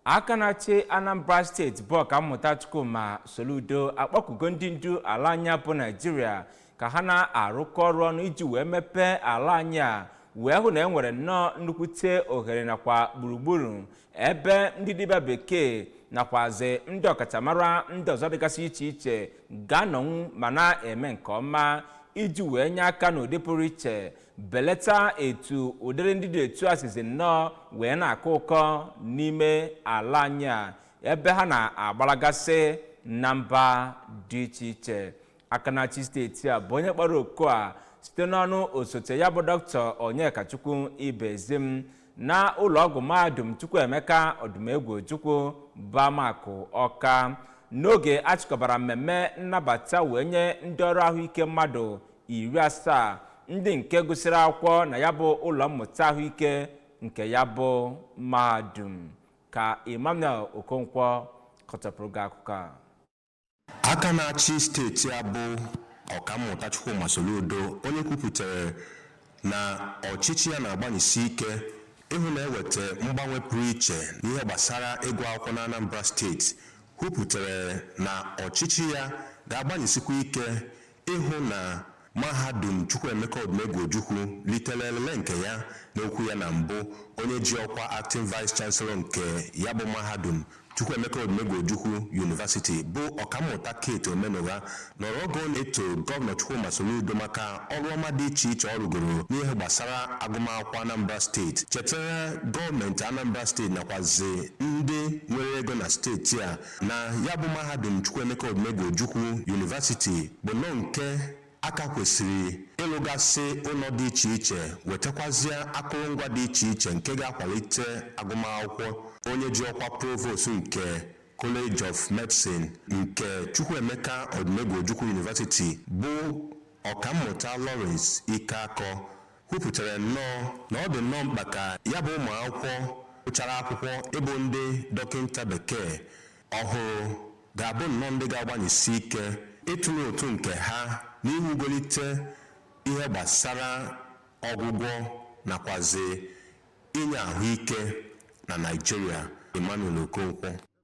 aka na-achị Anambra steeti bụ Ọkammụta Chukwuma Soludo akpọkugo ndị ndu ala anyị bụ Nigeria ka ha na-arụkọ ọrụ ọnụ iji wee mepee ala anyị a wee hụ na enwere nnọọ nnukwute ohere nakwa gburugburu ebe ndị dibịa bekee nakwazi ndị ọkachamara ndị ọzọ dịgasị iche iche ga-anọ ma na-eme nke ọma iji wee nye aka n'ụdị pụrụ iche belata etu ụdịrị ndị dị etu asịsị nnọọ wee na-akụ ụkọ n'ime ala anyị a ebe ha na-agbalagasị na mba dị iche iche. Aka na-achị steeti a bụ onye kpọrọ oku a site n'ọnụ osote ya bụ Dr. Onyekachukwu Ibezim na ụlọọgwụ mahadum Chukwuemeka Odumegwu Bamakụ Ọka n'oge achịkọbara mmemme nnabata wee nye ndị ọrụ ahụike mmadụ 70 ndị nke gụsịrị akwụkwọ na ya bụ ụlọ mmụta ahụike nke ya bụ mahadum. Ka Emmanuel Okonkwo kọtọpụrụ gị akụkọ a. Aka na-achị steeti a bụ Ọkammụta Chukwuma Soludo onye kwupụtara na ọchịchị ya na-agbanyesi ike ịhụ na eweta mgbanwe pụrụ iche n'ihe gbasara ịgụ akwụkwọ na Anambra steeti, kwupụtara na ọchịchị ya ga-agbanyesikwa ike ịhụ na mahadum Chukwuemeka Odumegwu litere elele nke ya n'okwu ya na mbụ. Onye ji ọkwa acting vice chancellor nke ya bụ mahadum Chukwuemeka Odumegwu University bụ Ọkammụta Kate Omenụgha nọrọ oge na-eto gọvanọ Chukwuma Soludo maka ọrụ ọma dị iche iche ọ rụgoro n'ihe gbasara agụmakwụkwọ Anambra steeti. Chetara gọọmenti Anambra steeti nakwazi ndị nwere ego na steeti a na ya bụ mahadum Chukwuemeka Odumegwu University bụ nọ nke aka kwesịrị ịlụgasị ụlọ dị iche iche wetakwazie akụrụngwa dị iche iche nke ga-akwalite agụmakwụkwọ. Onye ji ọkwa provost nke College of Medicine nke Chukwuemeka Odumegwu University bụ Ọkammụta Lawrence Ikeakọ kwupụtara nnọọ na ọ dị nnọọ mkpa ka ya bụ ụmụ akwụkwọ gụchara akwụkwọ ịbụ ndị dọkịta bekee ọhụrụ ga-abụ nnọọ ndị ga-agbanyesi ike ịtụrụ ụtụ nke ha n'iwugolite ihe gbasara ọgwụgwọ nakwazi inye ahụike na Nigeria. Emmanuel Okonkwo.